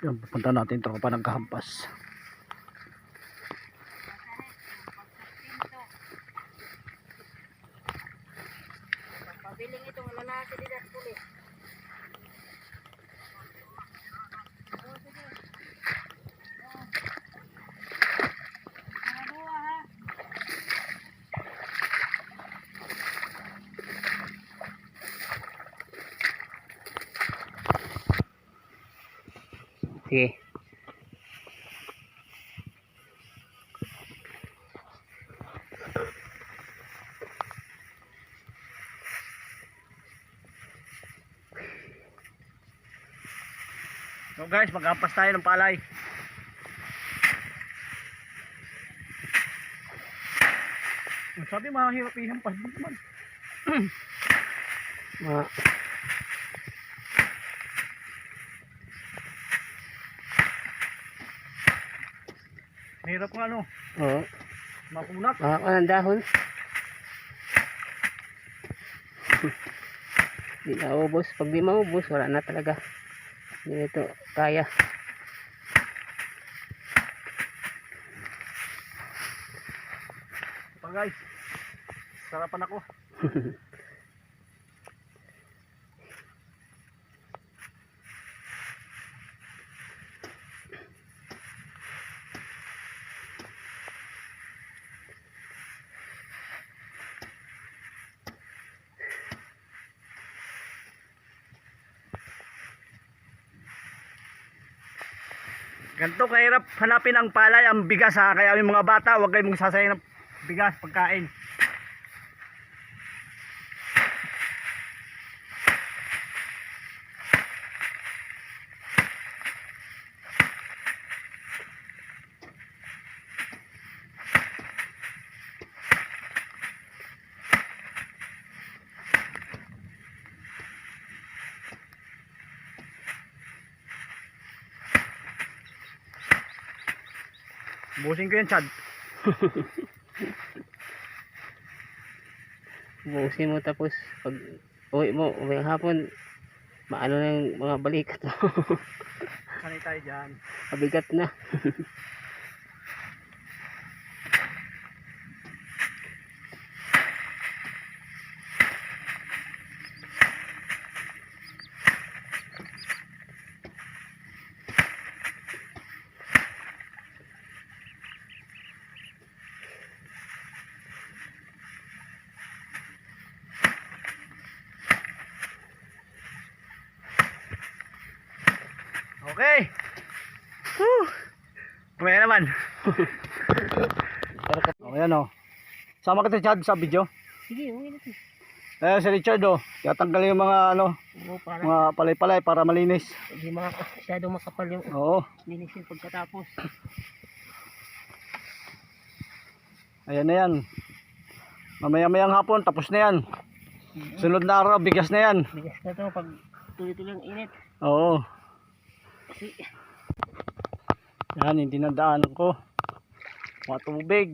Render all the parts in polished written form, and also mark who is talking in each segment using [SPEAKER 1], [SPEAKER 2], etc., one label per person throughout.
[SPEAKER 1] Yan, pupunta natin tropa nagkahampas.
[SPEAKER 2] Pabiling itong lalaki din at pulis.
[SPEAKER 3] Sige.
[SPEAKER 1] So guys, maghampas tayo ng palay. Sabi mahirap ihampas mo naman. Mahirap nga ano,
[SPEAKER 3] Oo.
[SPEAKER 1] makunat.
[SPEAKER 3] Ang dahon. Di na ubos. Pag di maubos, wala na talaga. Hindi ito kaya.
[SPEAKER 1] Pa guys, sarapan ako. Ganito kahirap hanapin ang palay, ang bigas ha. Kaya yung mga bata, huwag kayong magsasayang ng bigas, pagkain. Busin ko yan, Chad.
[SPEAKER 3] Buusin mo tapos pag uwi mo, uwi hapon, maano na yung mga balikat mo.
[SPEAKER 1] Sanay tayo dyan.
[SPEAKER 3] Mabigat na.
[SPEAKER 1] Okay. Woo. Kumaya naman. O yan o. Sama kita, Chad, sa video.
[SPEAKER 3] Sige, uwi natin.
[SPEAKER 1] Ayan si Richard o. Tatanggalin yung mga ano,
[SPEAKER 3] Oo, para
[SPEAKER 1] mga palay-palay para malinis.
[SPEAKER 3] hindi masyadong makapal yung
[SPEAKER 1] Oo.
[SPEAKER 3] linisin pagkatapos.
[SPEAKER 1] Ayan na yan. Mamaya-mayang hapon, tapos na yan. Sunod na araw, bigas na yan.
[SPEAKER 3] Bigas na to pag tuloy-tuloy ang init.
[SPEAKER 1] Oo.
[SPEAKER 3] Kasi
[SPEAKER 1] Yan, hindi nadaanan ko. Mga tubig.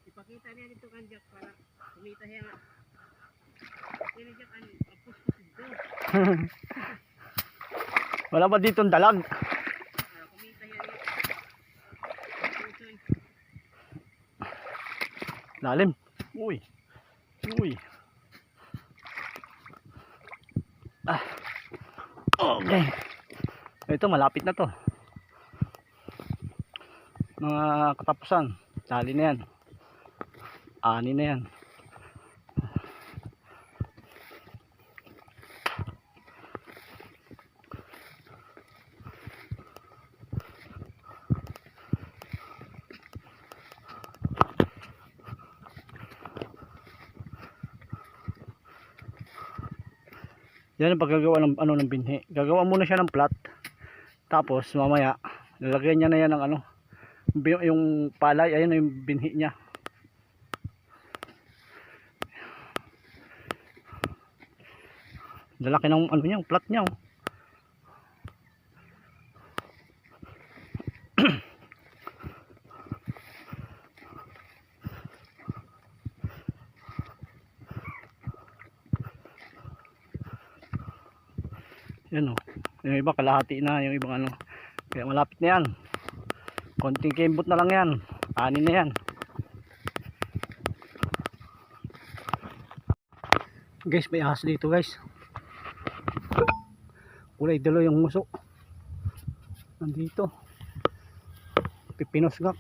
[SPEAKER 3] ipakita niya dito kanjak para kumita siya nga. Kaya dyan ang apos dito.
[SPEAKER 1] Wala ba ditong dalag?
[SPEAKER 3] Para kumita siya nga. Pusoy.
[SPEAKER 1] Lalim. Uy. Uy. Ah. Okay. Ito malapit na to. Mga katapusan. Dali na yan. Ani na yan. Yan ang paggagawa ng ano ng binhi. Gagawa muna siya ng plat. Tapos mamaya lalagyan niya na yan ng ano, yung palay, ayun yung binhi niya. Lalaki ng ano niya, plat niya. Oh. Yan oh. Yung iba kalahati na, yung ibang ano. Kaya malapit na yan. Konting kembot na lang yan. Anin na yan. Guys, may ahas dito guys. Kulay dalo yung muso. Nandito. Pipinosgak.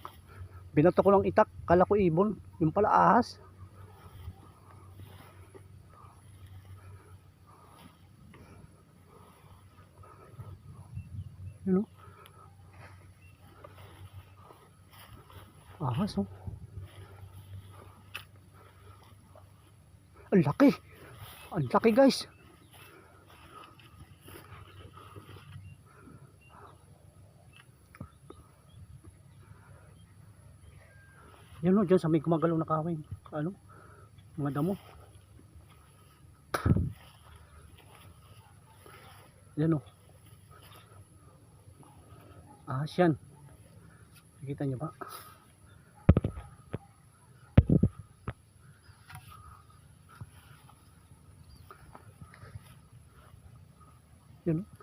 [SPEAKER 1] Binato ko lang itak. Kala ko ibon. Yung pala ahas. Yun o. Ahas o. Ang laki. Ang laki guys. Yan o, dyan sa may gumagalaw na kawin. Ano? Mga damo. Yan o. Ahas yan. Nakita nyo ba? Yan o.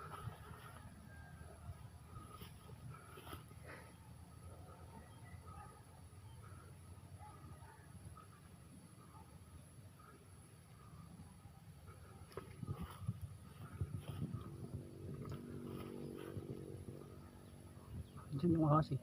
[SPEAKER 1] Diyan yung ahas eh.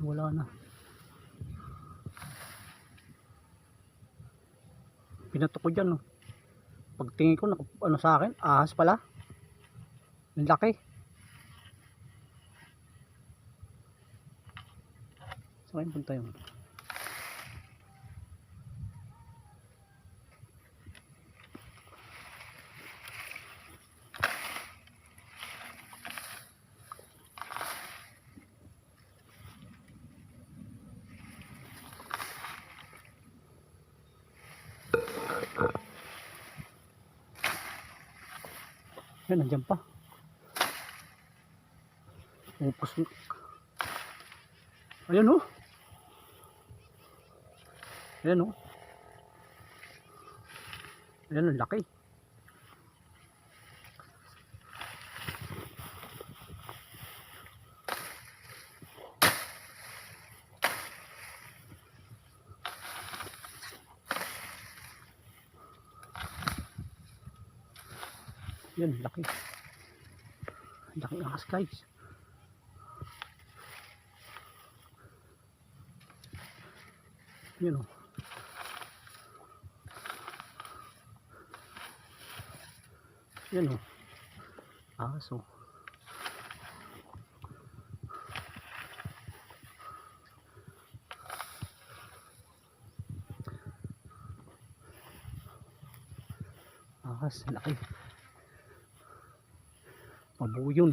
[SPEAKER 1] Wala na. Pinato ko dyan, no. Pagtingin ko, ano sa akin, ahas pala. Ang laki. Saan punta yun? Yan, nandiyan pa. Upos. Ayan o. Ayan o. Ayan, ang laki. Yan, laki. Laki ahas guys. Yan o. Yan o. Ahas o. Ahas, laki. Mabuyon.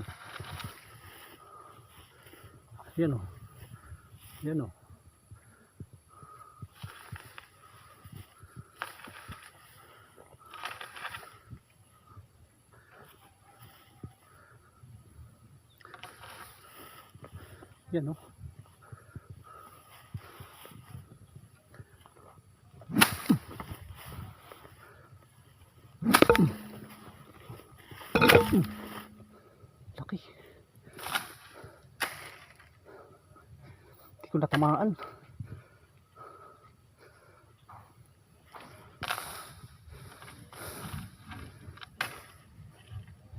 [SPEAKER 1] Yan o. Yan o. Yan o. Laki. Hindi ko natamaan.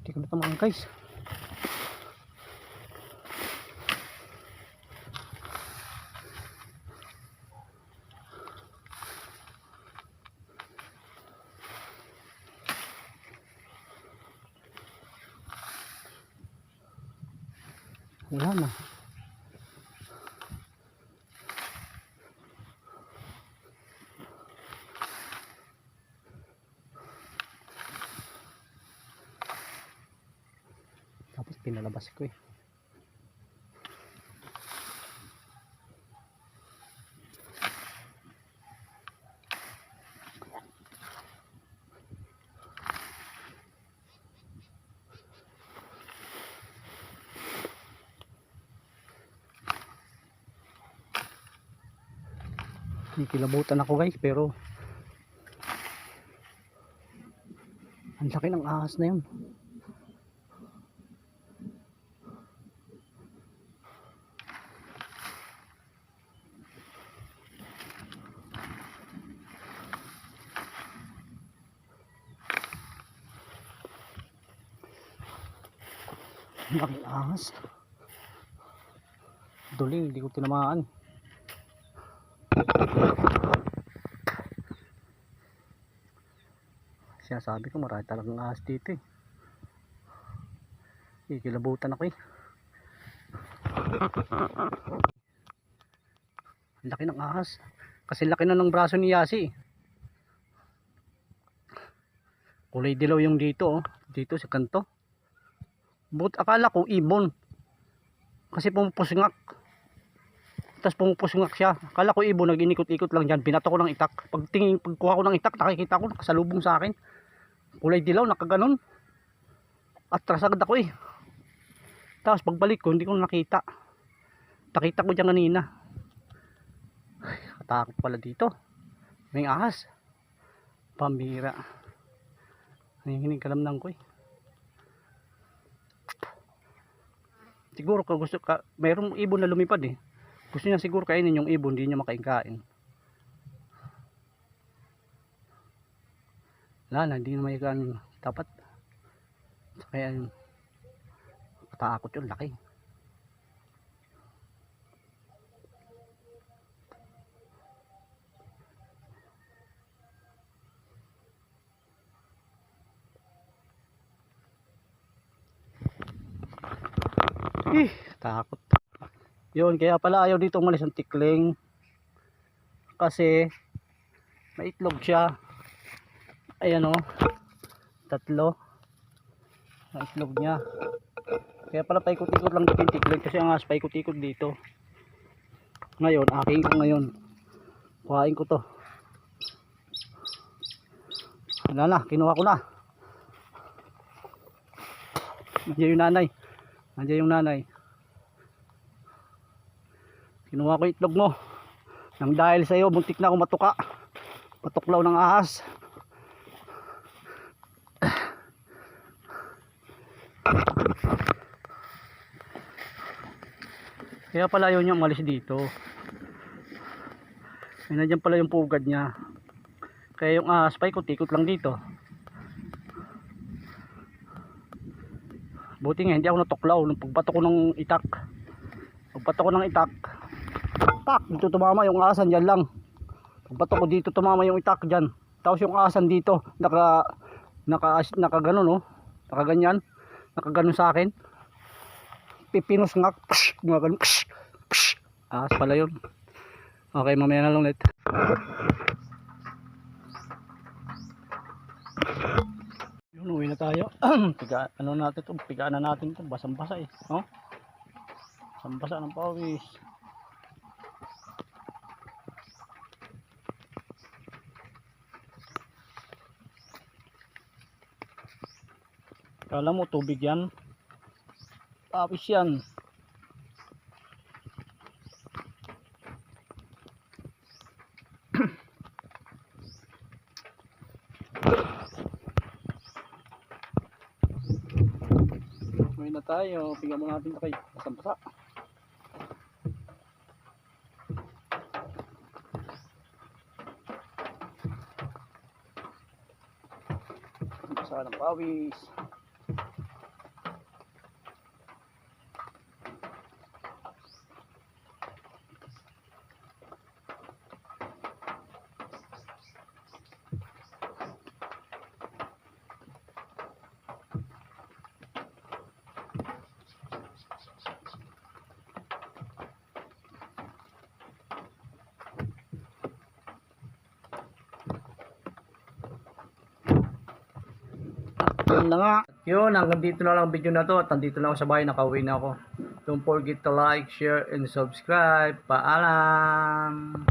[SPEAKER 1] Hindi ko natamaan guys. Wala na. Pinalabas ko eh. Kilabutan ako guys, pero ang laki ng ahas na yun. Ang laking ahas. Duling, hindi ko tinamaan. Sinasabi ko marami talagang ahas dito eh. Kikilabutan ako eh. Laki ng ahas. Kasi laki na ng braso ni Yasi eh. Kulay dilaw yung dito oh. Dito sa kanto. But akala ko ibon. Kasi pumupusngak. Tapos pumupusngak siya. Akala ko ibon, nag-inikot-ikot lang dyan. Pinato ko ng itak. Pagkuha ko ng itak, nakikita ko nakasalubong sa akin. Kulay dilaw, nakaganon. Atras agad ako eh. Tapos pagbalik ko, hindi ko nakita. Nakita ko dyan kanina. Ay, katakot pala dito. May ahas. Pambira. Nanginginig kalamnang ko eh. Siguro gusto ka, mayroong ibon na lumipad eh. Gusto niya siguro kainin yung ibon, hindi niya makain-kain. Wala na, hindi na may kain dapat. Kaya yun, katakot yun, laki. Takot. Yun, kaya pala ayaw dito umalis ang tikling. Kasi may itlog siya. Ayan o. 3. Ang itlog niya. Kaya pala paikot-ikot lang dito yung tikling. Kasi ang ahas paikot-ikot dito. Ngayon, aking ko ngayon. Kuhain ko to. Wala na, kinuha ko na. Nandiyan yung nanay. Nandiyan yung nanay. Kinuha ko itlog mo. Nang dahil sa iyo, buntik na ako matuka. Patuklaw ng ahas. Kaya pala yun yung umalis dito. Ay, nandiyan pala yung pugad niya. Kaya yung ahas pa ikot-ikot lang dito. Buti nga hindi ako natuklaw nung pagbato ko ng itak. Pagbato ko ng itak, tak, dito tumama yung asan dyan lang. Pagbato ko dito tumama yung itak dyan. Tapos yung asan dito naka ganon oh. Naka ganyan. Naka ganon sa akin. Pipinos ngak. Mga ganon. Ahas pala yun. Okay, mamaya na lang ulit. Yun, uwi na tayo. Ano natin to? Pigaan na natin to. Basang-basa eh. Oh? Basang-basa ng pawis. Kala mo tubig yan. Pawis yan. Uwi na tayo. Pigaan mo natin ito kay basang-basa. Basa ng pawis. Yun na nga. Yun, hanggang dito na lang ang video na to. At nandito na ako sa bahay, nakauwi na ako. Don't forget to like, share, and subscribe. Paalam!